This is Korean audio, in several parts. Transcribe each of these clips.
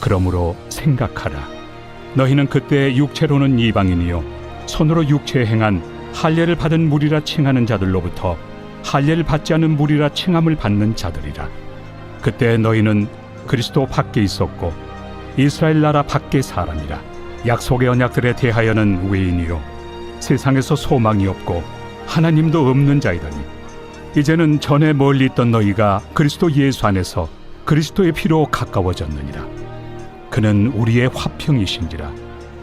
그러므로 생각하라. 너희는 그때 육체로는 이방인이요 손으로 육체에 행한 할례를 받은 무리라 칭하는 자들로부터 할례를 받지 않은 무리라 칭함을 받는 자들이라. 그때 너희는 그리스도 밖에 있었고 이스라엘 나라 밖의 사람이라. 약속의 언약들에 대하여는 외인이요 세상에서 소망이 없고 하나님도 없는 자이더니 이제는 전에 멀리 있던 너희가 그리스도 예수 안에서 그리스도의 피로 가까워졌느니라. 그는 우리의 화평이신지라.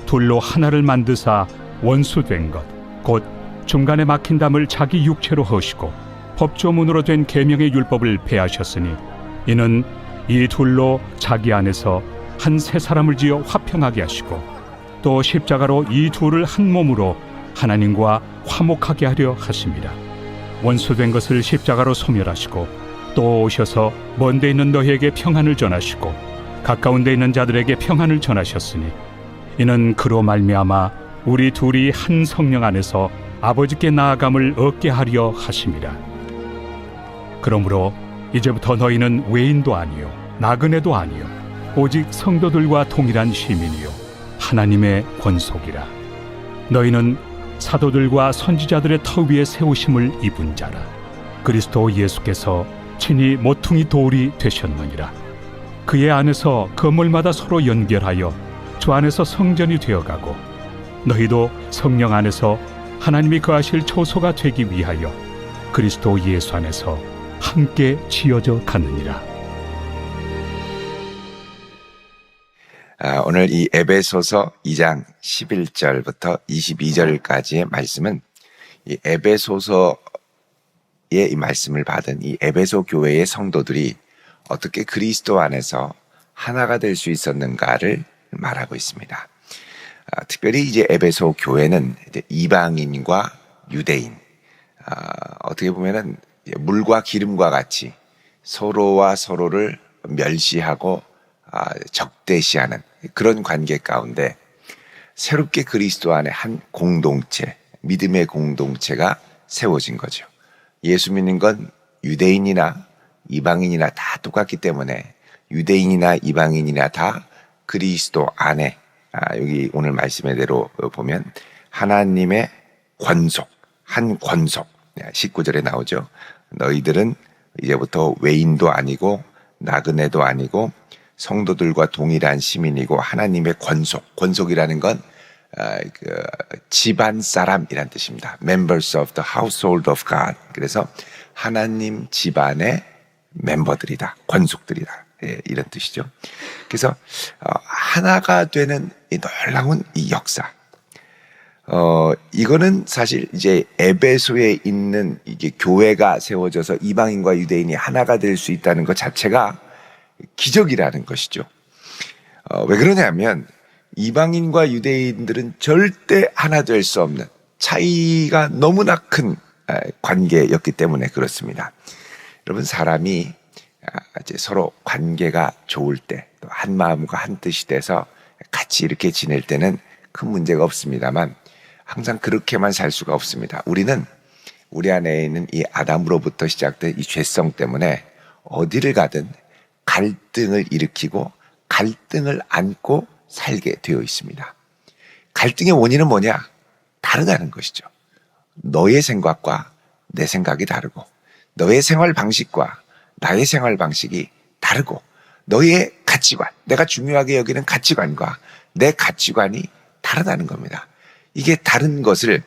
둘로 하나를 만드사 원수된 것 곧 중간에 막힌 담을 자기 육체로 허시고 법조문으로 된 계명의 율법을 폐하셨으니 이는 이 둘로 자기 안에서 한 새 사람을 지어 화평하게 하시고 또 십자가로 이 둘을 한 몸으로 하나님과 화목하게 하려 하심이라. 원수된 것을 십자가로 소멸하시고 또 오셔서 먼 데 있는 너희에게 평안을 전하시고 가까운 데 있는 자들에게 평안을 전하셨으니 이는 그로 말미암아 우리 둘이 한 성령 안에서 아버지께 나아감을 얻게 하려 하심이라. 그러므로 이제부터 너희는 외인도 아니요 나그네도 아니요 오직 성도들과 동일한 시민이요 하나님의 권속이라. 너희는 사도들과 선지자들의 터 위에 세우심을 입은 자라. 그리스도 예수께서 친히 모퉁이 돌이 되셨느니라. 그의 안에서 건물마다 서로 연결하여 주 안에서 성전이 되어가고 너희도 성령 안에서 하나님이 거하실 초소가 되기 위하여 그리스도 예수 안에서 함께 지어져 가느니라. 오늘 이 에베소서 2장 11절부터 22절까지의 말씀은 이 에베소서의 이 말씀을 받은 이 에베소 교회의 성도들이 어떻게 그리스도 안에서 하나가 될 수 있었는가를 말하고 있습니다. 특별히 이제 에베소 교회는 이제 이방인과 유대인, 어떻게 보면은 물과 기름과 같이 서로와 서로를 멸시하고 적대시하는 그런 관계 가운데 새롭게 그리스도 안에 한 공동체, 믿음의 공동체가 세워진 거죠. 예수 믿는 건 유대인이나 이방인이나 다 똑같기 때문에 유대인이나 이방인이나 다 그리스도 안에 여기 오늘 말씀의 대로 보면 하나님의 권속, 한 권속 19절에 나오죠. 너희들은 이제부터 외인도 아니고 나그네도 아니고 성도들과 동일한 시민이고 하나님의 권속, 권속이라는 건 집안 사람이란 뜻입니다. Members of the household of God. 그래서 하나님 집안의 멤버들이다, 권속들이다, 이런 뜻이죠. 그래서 하나가 되는 이 놀라운 이 역사, 이거는 사실 이제 에베소에 있는 이게 교회가 세워져서 이방인과 유대인이 하나가 될 수 있다는 것 자체가 기적이라는 것이죠. 왜 그러냐면 이방인과 유대인들은 절대 하나 될 수 없는 차이가 너무나 큰 관계였기 때문에 그렇습니다. 여러분, 사람이 이제 서로 관계가 좋을 때, 또 한 마음과 한 뜻이 돼서 같이 이렇게 지낼 때는 큰 문제가 없습니다만 항상 그렇게만 살 수가 없습니다. 우리는 우리 안에 있는 이 아담으로부터 시작된 이 죄성 때문에 어디를 가든 갈등을 일으키고 갈등을 안고 살게 되어 있습니다. 갈등의 원인은 뭐냐? 다르다는 것이죠. 너의 생각과 내 생각이 다르고 너의 생활 방식과 나의 생활 방식이 다르고 너의 가치관, 내가 중요하게 여기는 가치관과 내 가치관이 다르다는 겁니다. 이게 다른 것을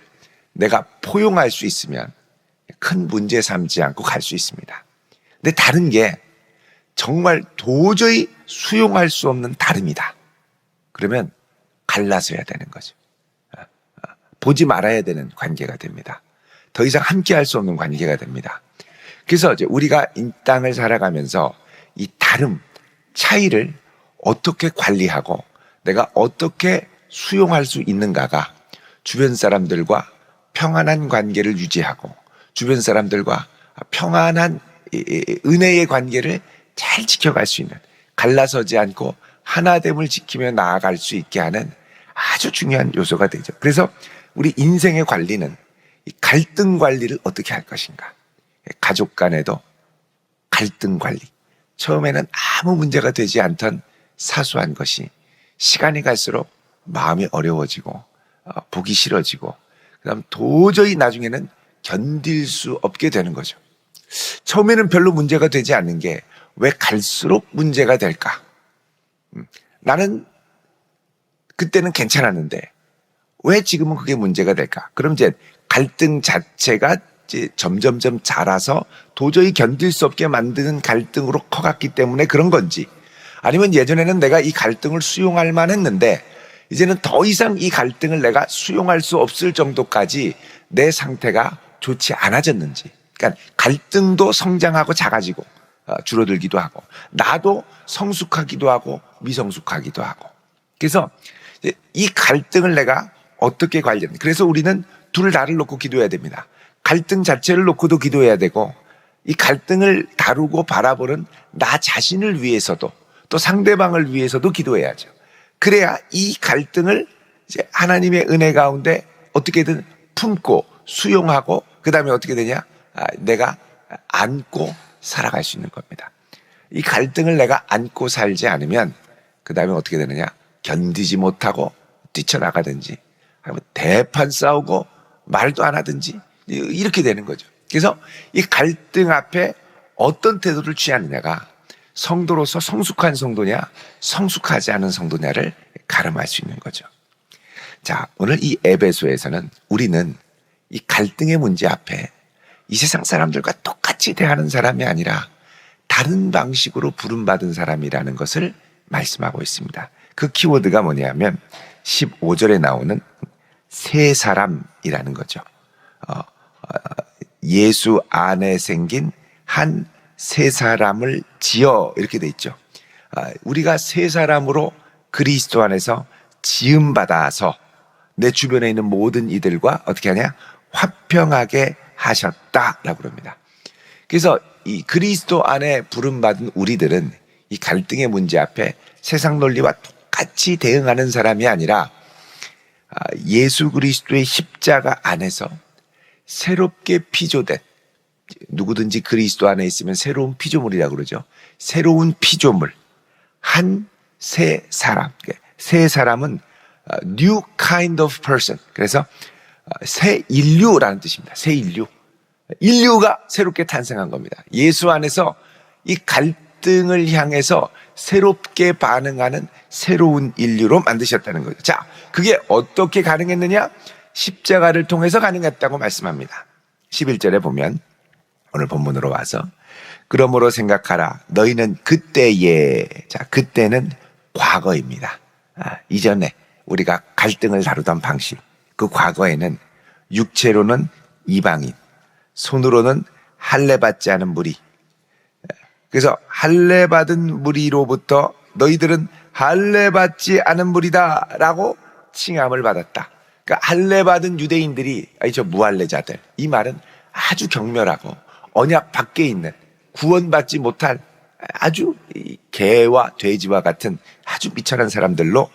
내가 포용할 수 있으면 큰 문제 삼지 않고 갈 수 있습니다. 근데 다른 게 정말 도저히 수용할 수 없는 다름이다. 그러면 갈라서야 되는 거죠. 보지 말아야 되는 관계가 됩니다. 더 이상 함께 할 수 없는 관계가 됩니다. 그래서 이제 우리가 이 땅을 살아가면서 이 다름, 차이를 어떻게 관리하고 내가 어떻게 수용할 수 있는가가 주변 사람들과 평안한 관계를 유지하고 주변 사람들과 평안한 은혜의 관계를 잘 지켜갈 수 있는, 갈라서지 않고 하나됨을 지키며 나아갈 수 있게 하는 아주 중요한 요소가 되죠. 그래서 우리 인생의 관리는 이 갈등 관리를 어떻게 할 것인가. 가족 간에도 갈등 관리. 처음에는 아무 문제가 되지 않던 사소한 것이 시간이 갈수록 마음이 어려워지고 보기 싫어지고 그다음 도저히 나중에는 견딜 수 없게 되는 거죠. 처음에는 별로 문제가 되지 않는 게 왜 갈수록 문제가 될까? 나는 그때는 괜찮았는데 왜 지금은 그게 문제가 될까? 그럼 이제 갈등 자체가 이제 점점점 자라서 도저히 견딜 수 없게 만드는 갈등으로 커갔기 때문에 그런 건지, 아니면 예전에는 내가 이 갈등을 수용할 만했는데 이제는 더 이상 이 갈등을 내가 수용할 수 없을 정도까지 내 상태가 좋지 않아졌는지. 그러니까 갈등도 성장하고 작아지고 줄어들기도 하고, 나도 성숙하기도 하고 미성숙하기도 하고. 그래서 이 갈등을 내가 어떻게 관리하는, 그래서 우리는 둘 다를 놓고 기도해야 됩니다. 갈등 자체를 놓고도 기도해야 되고, 이 갈등을 다루고 바라보는 나 자신을 위해서도 또 상대방을 위해서도 기도해야죠. 그래야 이 갈등을 이제 하나님의 은혜 가운데 어떻게든 품고 수용하고, 그 다음에 어떻게 되냐? 내가 안고 살아갈 수 있는 겁니다. 이 갈등을 내가 안고 살지 않으면 그 다음에 어떻게 되느냐? 견디지 못하고 뛰쳐나가든지, 아니면 대판 싸우고 말도 안 하든지 이렇게 되는 거죠. 그래서 이 갈등 앞에 어떤 태도를 취하느냐가 성도로서 성숙한 성도냐 성숙하지 않은 성도냐를 가름할 수 있는 거죠. 자, 오늘 이 에베소에서는 우리는 이 갈등의 문제 앞에 이 세상 사람들과 똑같이 대하는 사람이 아니라 다른 방식으로 부름받은 사람이라는 것을 말씀하고 있습니다. 그 키워드가 뭐냐면 15절에 나오는 새 사람이라는 거죠. 예수 안에 생긴 한 새 사람을 지어, 이렇게 돼 있죠. 우리가 새 사람으로 그리스도 안에서 지음받아서 내 주변에 있는 모든 이들과 어떻게 하냐? 화평하게 하셨다라고 그럽니다. 그래서 이 그리스도 안에 부름받은 우리들은 이 갈등의 문제 앞에 세상 논리와 똑같이 대응하는 사람이 아니라 예수 그리스도의 십자가 안에서 새롭게 피조된, 누구든지 그리스도 안에 있으면 새로운 피조물이라고 그러죠. 새로운 피조물, 한 새 사람. 새 사람은 new kind of person. 그래서 새 인류라는 뜻입니다. 새 인류. 인류가 새롭게 탄생한 겁니다. 예수 안에서 이 갈등을 향해서 새롭게 반응하는 새로운 인류로 만드셨다는 거죠. 자, 그게 어떻게 가능했느냐? 십자가를 통해서 가능했다고 말씀합니다. 11절에 보면 오늘 본문으로 와서 그러므로 생각하라 너희는 그때에, 자, 그때는 과거입니다. 이전에 우리가 갈등을 다루던 방식, 그 과거에는 육체로는 이방인, 손으로는 할례받지 않은 무리. 그래서 할례받은 무리로부터 너희들은 할례받지 않은 무리다라고 칭함을 받았다. 그러니까 할례받은 유대인들이, 저 무할례자들, 이 말은 아주 경멸하고 언약 밖에 있는 구원받지 못할 아주 개와 돼지와 같은 아주 비천한 사람들로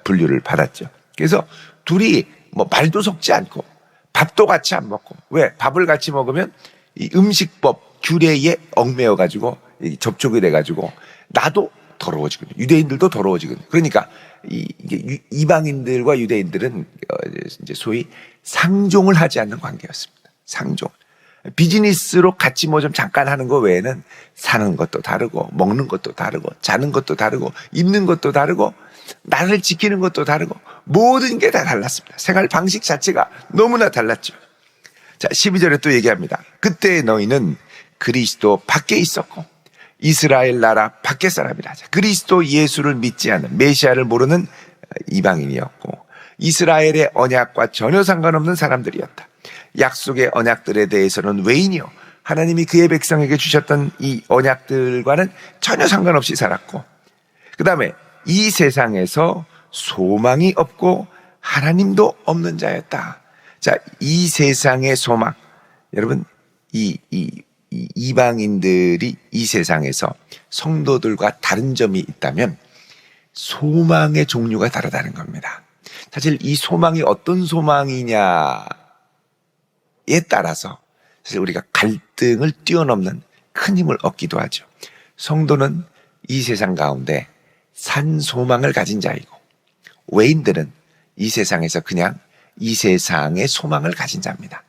분류를 받았죠. 그래서 둘이 뭐 말도 섞지 않고 밥도 같이 안 먹고, 왜? 밥을 같이 먹으면 이 음식법 규례에 얽매여 가지고 접촉이 돼 가지고 나도 더러워지거든요. 유대인들도 더러워지거든요. 그러니까 이게 이방인들과 유대인들은 이제 소위 상종을 하지 않는 관계였습니다. 상종. 비즈니스로 같이 뭐 좀 잠깐 하는 거 외에는 사는 것도 다르고 먹는 것도 다르고 자는 것도 다르고 입는 것도 다르고 나를 지키는 것도 다르고 모든 게 다 달랐습니다. 생활 방식 자체가 너무나 달랐죠. 자, 12절에 또 얘기합니다. 그때 너희는 그리스도 밖에 있었고 이스라엘 나라 밖의 사람이라. 그리스도 예수를 믿지 않는, 메시아를 모르는 이방인이었고 이스라엘의 언약과 전혀 상관없는 사람들이었다. 약속의 언약들에 대해서는 외인이요, 하나님이 그의 백성에게 주셨던 이 언약들과는 전혀 상관없이 살았고, 그 다음에 이 세상에서 소망이 없고 하나님도 없는 자였다. 자, 이 세상의 소망, 여러분, 이방인들이 이 세상에서 성도들과 다른 점이 있다면 소망의 종류가 다르다는 겁니다. 사실 이 소망이 어떤 소망이냐에 따라서 사실 우리가 갈등을 뛰어넘는 큰 힘을 얻기도 하죠. 성도는 이 세상 가운데 산 소망을 가진 자이고, 외인들은 이 세상에서 그냥 이 세상의 소망을 가진 자입니다.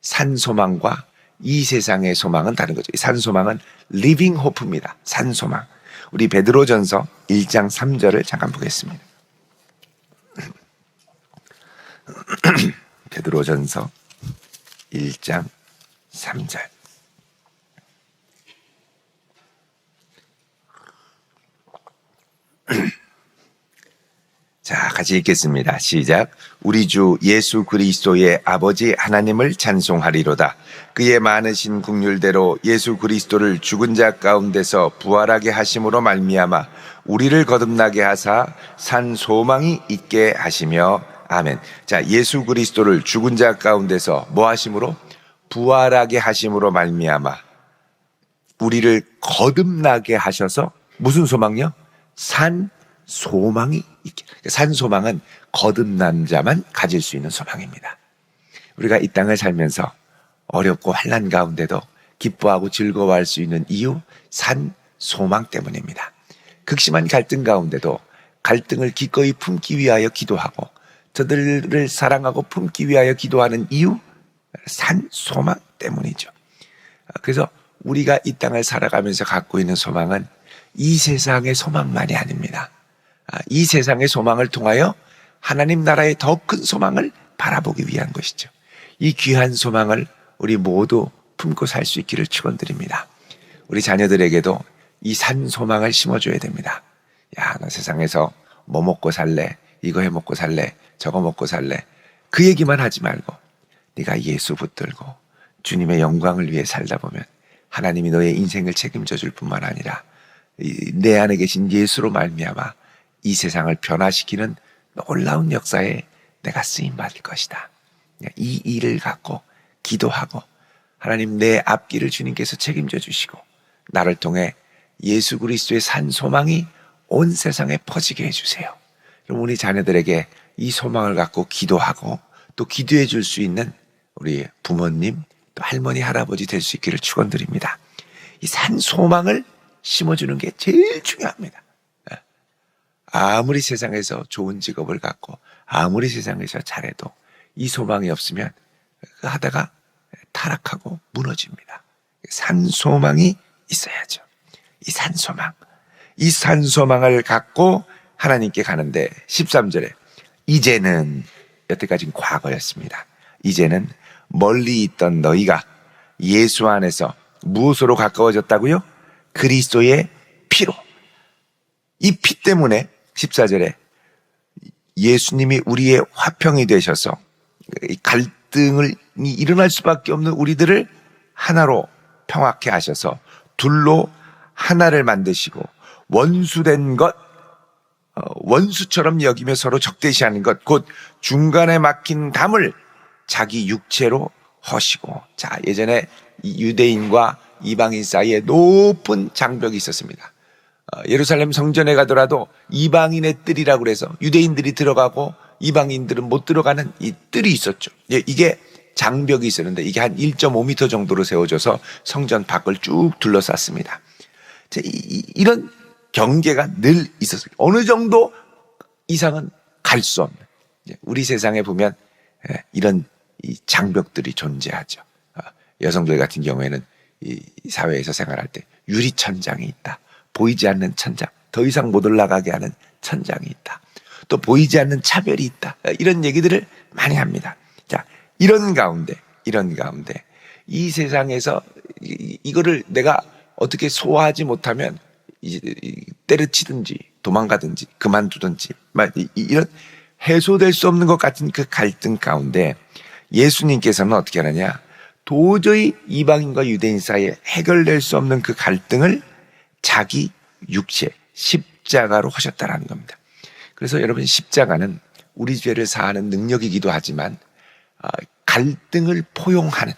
산 소망과 이 세상의 소망은 다른 거죠. 산 소망은 리빙 호프입니다. 산 소망. 우리 베드로전서 1장 3절을 잠깐 보겠습니다. 베드로전서 1장 3절. 자, 같이 읽겠습니다. 시작. 우리 주 예수 그리스도의 아버지 하나님을 찬송하리로다. 그의 많으신 긍휼대로 예수 그리스도를 죽은 자 가운데서 부활하게 하심으로 말미암아 우리를 거듭나게 하사 산 소망이 있게 하시며. 아멘. 자, 예수 그리스도를 죽은 자 가운데서 뭐 하심으로? 부활하게 하심으로 말미암아 우리를 거듭나게 하셔서 무슨 소망이요? 산 소망이 있게. 산 소망은 거듭난 자만 가질 수 있는 소망입니다. 우리가 이 땅을 살면서 어렵고 환난 가운데도 기뻐하고 즐거워할 수 있는 이유, 산 소망 때문입니다. 극심한 갈등 가운데도 갈등을 기꺼이 품기 위하여 기도하고 저들을 사랑하고 품기 위하여 기도하는 이유, 산 소망 때문이죠. 그래서 우리가 이 땅을 살아가면서 갖고 있는 소망은 이 세상의 소망만이 아닙니다. 이 세상의 소망을 통하여 하나님 나라의 더 큰 소망을 바라보기 위한 것이죠. 이 귀한 소망을 우리 모두 품고 살 수 있기를 축원드립니다. 우리 자녀들에게도 이 산 소망을 심어줘야 됩니다. 야, 나 세상에서 뭐 먹고 살래? 이거 해 먹고 살래? 저거 먹고 살래? 그 얘기만 하지 말고 네가 예수 붙들고 주님의 영광을 위해 살다 보면 하나님이 너의 인생을 책임져 줄 뿐만 아니라 내 안에 계신 예수로 말미암아 이 세상을 변화시키는 놀라운 역사에 내가 쓰임받을 것이다. 이 일을 갖고 기도하고 하나님 내 앞길을 주님께서 책임져 주시고 나를 통해 예수 그리스도의 산 소망이 온 세상에 퍼지게 해주세요. 그럼 우리 자녀들에게 이 소망을 갖고 기도하고 또 기도해 줄 수 있는 우리 부모님 또 할머니 할아버지 될 수 있기를 축원드립니다. 이 산 소망을 심어주는 게 제일 중요합니다. 아무리 세상에서 좋은 직업을 갖고 아무리 세상에서 잘해도 이 소망이 없으면 하다가 타락하고 무너집니다. 산 소망이 있어야죠. 이 산 소망. 이 산 소망을 갖고 하나님께 가는데 13절에 이제는, 여태까지는 과거였습니다. 이제는 멀리 있던 너희가 예수 안에서 무엇으로 가까워졌다고요? 그리스도의 피로. 이 피 때문에 14절에 예수님이 우리의 화평이 되셔서 갈등이 일어날 수밖에 없는 우리들을 하나로 평화케 하셔서 둘로 하나를 만드시고 원수된 것, 원수처럼 여기며 서로 적대시하는 것, 곧 중간에 막힌 담을 자기 육체로 허시고. 자, 예전에 유대인과 이방인 사이에 높은 장벽이 있었습니다. 예루살렘 성전에 가더라도 이방인의 뜰이라고 그래서 유대인들이 들어가고 이방인들은 못 들어가는 이 뜰이 있었죠. 이게 장벽이 있었는데 이게 한 1.5m 정도로 세워져서 성전 밖을 쭉 둘러쌌습니다. 이런 경계가 늘 있었어요. 어느 정도 이상은 갈 수 없는. 우리 세상에 보면 이런 이 장벽들이 존재하죠. 여성들 같은 경우에는 이 사회에서 생활할 때 유리천장이 있다. 보이지 않는 천장, 더 이상 못 올라가게 하는 천장이 있다. 또 보이지 않는 차별이 있다. 이런 얘기들을 많이 합니다. 자, 이런 가운데 이 세상에서 이거를 내가 어떻게 소화하지 못하면 때려치든지 도망가든지 그만두든지 이런 해소될 수 없는 것 같은 그 갈등 가운데 예수님께서는 어떻게 하느냐? 도저히 이방인과 유대인 사이에 해결될 수 없는 그 갈등을 자기 육체, 십자가로 하셨다라는 겁니다. 그래서 여러분, 십자가는 우리 죄를 사하는 능력이기도 하지만 갈등을 포용하는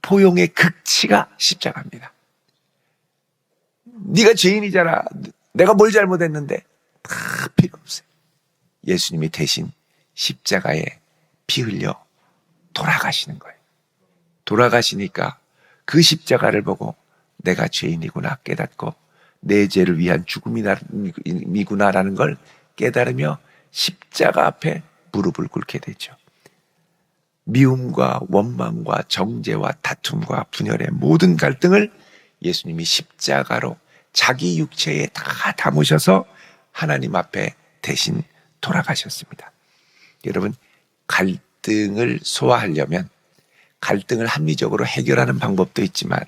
포용의 극치가 십자가입니다. 네가 죄인이잖아. 내가 뭘 잘못했는데. 다 필요 없어요. 예수님이 대신 십자가에 피 흘려 돌아가시는 거예요. 돌아가시니까 그 십자가를 보고 내가 죄인이구나 깨닫고 내 죄를 위한 죽음이구나라는 걸 깨달으며 십자가 앞에 무릎을 꿇게 되죠. 미움과 원망과 정죄와 다툼과 분열의 모든 갈등을 예수님이 십자가로 자기 육체에 다 담으셔서 하나님 앞에 대신 돌아가셨습니다. 여러분, 갈등을 소화하려면 갈등을 합리적으로 해결하는 방법도 있지만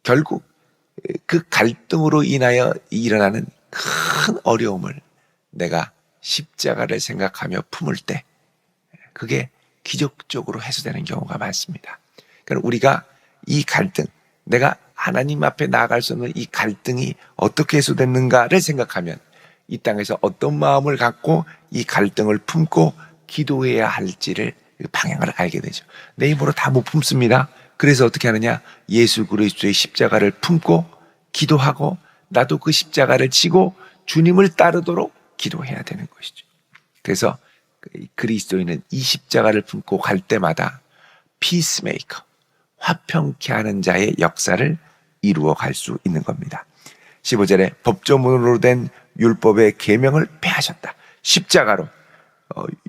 결국 그 갈등으로 인하여 일어나는 큰 어려움을 내가 십자가를 생각하며 품을 때 그게 기적적으로 해소되는 경우가 많습니다. 그러니까 우리가 이 갈등, 내가 하나님 앞에 나아갈 수 없는 이 갈등이 어떻게 해소됐는가를 생각하면 이 땅에서 어떤 마음을 갖고 이 갈등을 품고 기도해야 할지를 방향을 알게 되죠. 내 힘으로 다 못 품습니다. 그래서 어떻게 하느냐? 예수 그리스도의 십자가를 품고 기도하고 나도 그 십자가를 지고 주님을 따르도록 기도해야 되는 것이죠. 그래서 그리스도인은 이 십자가를 품고 갈 때마다 피스메이커, 화평케 하는 자의 역사를 이루어 갈 수 있는 겁니다. 15절에 법조문으로 된 율법의 계명을 폐하셨다. 십자가로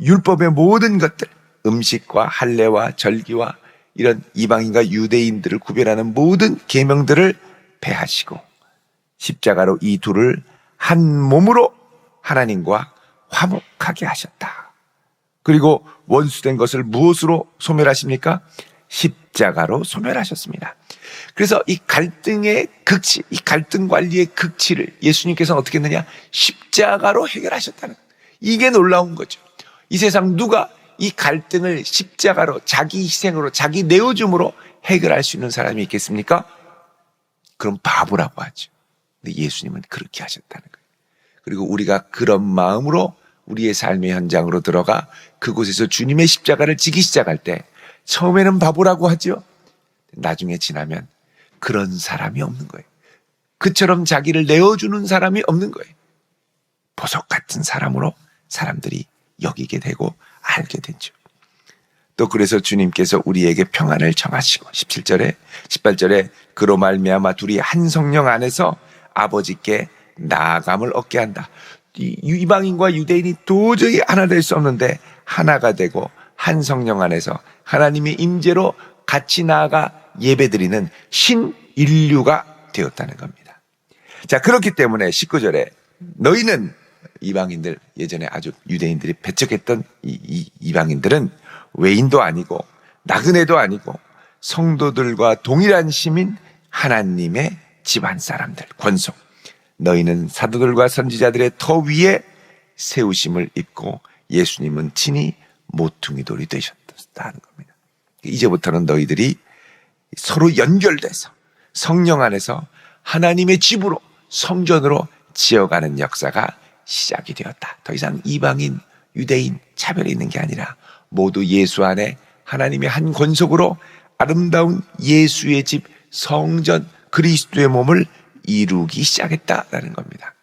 율법의 모든 것들, 음식과 할례와 절기와 이런 이방인과 유대인들을 구별하는 모든 계명들을 폐하시고 십자가로 이 둘을 한 몸으로 하나님과 화목하게 하셨다. 그리고 원수된 것을 무엇으로 소멸하십니까? 십자가로 소멸하셨습니다. 그래서 이 갈등의 극치, 이 갈등 관리의 극치를 예수님께서는 어떻게 했느냐? 십자가로 해결하셨다는, 이게 놀라운 거죠. 이 세상 누가 이 갈등을 십자가로, 자기 희생으로, 자기 내어줌으로 해결할 수 있는 사람이 있겠습니까? 그럼 바보라고 하죠. 근데 예수님은 그렇게 하셨다는 거예요. 그리고 우리가 그런 마음으로 우리의 삶의 현장으로 들어가 그곳에서 주님의 십자가를 지기 시작할 때 처음에는 바보라고 하죠. 나중에 지나면 그런 사람이 없는 거예요. 그처럼 자기를 내어주는 사람이 없는 거예요. 보석 같은 사람으로 사람들이 여기게 되고 알게 되죠. 또 그래서 주님께서 우리에게 평안을 정하시고 17절에 18절에 그로 말미암아 둘이 한 성령 안에서 아버지께 나아감을 얻게 한다. 이방인과 유대인이 도저히 하나 될 수 없는데 하나가 되고 한 성령 안에서 하나님의 임재로 같이 나아가 예배드리는 신인류가 되었다는 겁니다. 자, 그렇기 때문에 19절에 너희는 이방인들, 예전에 아주 유대인들이 배척했던 이방인들은 외인도 아니고 나그네도 아니고 성도들과 동일한 시민 하나님의 집안 사람들, 권속. 너희는 사도들과 선지자들의 터 위에 세우심을 입고 예수님은 친히 모퉁이 돌이 되셨다는 겁니다. 이제부터는 너희들이 서로 연결돼서 성령 안에서 하나님의 집으로, 성전으로 지어가는 역사가 시작이 되었다. 더 이상 이방인, 유대인 차별이 있는 게 아니라 모두 예수 안에 하나님의 한 권속으로 아름다운 예수의 집, 성전, 그리스도의 몸을 이루기 시작했다라는 겁니다.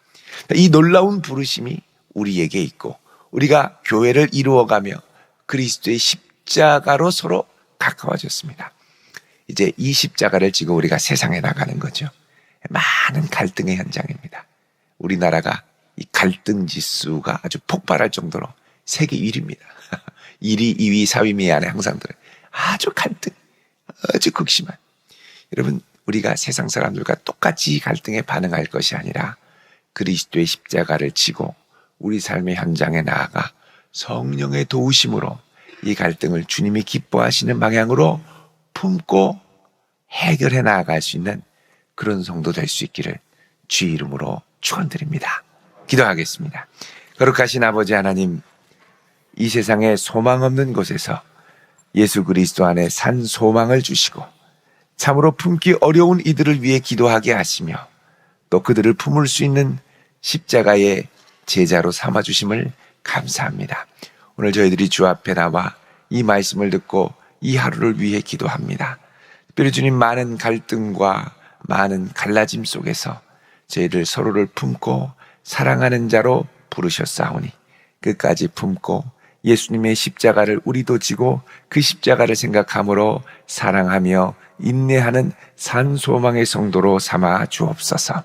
이 놀라운 부르심이 우리에게 있고 우리가 교회를 이루어가며 그리스도의 십자가로 서로 가까워졌습니다. 이제 이 십자가를 지고 우리가 세상에 나가는 거죠. 많은 갈등의 현장입니다. 우리나라가 이 갈등 지수가 아주 폭발할 정도로 세계 1위입니다. 1위, 2위, 4위 안에 항상 들어요. 아주 갈등, 아주 극심한. 여러분, 우리가 세상 사람들과 똑같이 갈등에 반응할 것이 아니라 그리스도의 십자가를 지고 우리 삶의 현장에 나아가 성령의 도우심으로 이 갈등을 주님이 기뻐하시는 방향으로 품고 해결해 나아갈 수 있는 그런 성도 될 수 있기를 주의 이름으로 축원드립니다. 기도하겠습니다. 거룩하신 아버지 하나님, 이 세상에 소망 없는 곳에서 예수 그리스도 안에 산 소망을 주시고 참으로 품기 어려운 이들을 위해 기도하게 하시며 또 그들을 품을 수 있는 십자가의 제자로 삼아주심을 감사합니다. 오늘 저희들이 주 앞에 나와 이 말씀을 듣고 이 하루를 위해 기도합니다. 특별히 주님, 많은 갈등과 많은 갈라짐 속에서 저희들 서로를 품고 사랑하는 자로 부르셨사오니 끝까지 품고 예수님의 십자가를 우리도 지고 그 십자가를 생각함으로 사랑하며 인내하는 산소망의 성도로 삼아 주옵소서.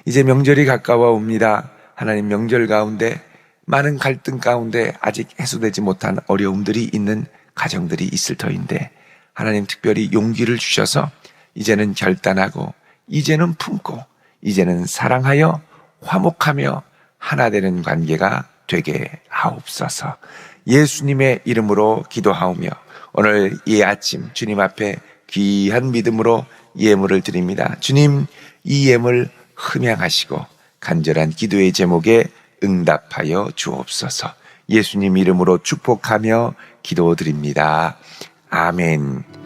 이제 명절이 가까워 옵니다. 하나님, 명절 가운데 많은 갈등 가운데 아직 해소되지 못한 어려움들이 있는 가정들이 있을 터인데, 하나님 특별히 용기를 주셔서 이제는 결단하고, 이제는 품고, 이제는 사랑하여 화목하며 하나 되는 관계가 되게 하옵소서. 예수님의 이름으로 기도하오며 오늘 이 아침 주님 앞에 귀한 믿음으로 예물을 드립니다. 주님, 이 예물 흠양하시고 간절한 기도의 제목에 응답하여 주옵소서. 예수님 이름으로 축복하며 기도드립니다. 아멘.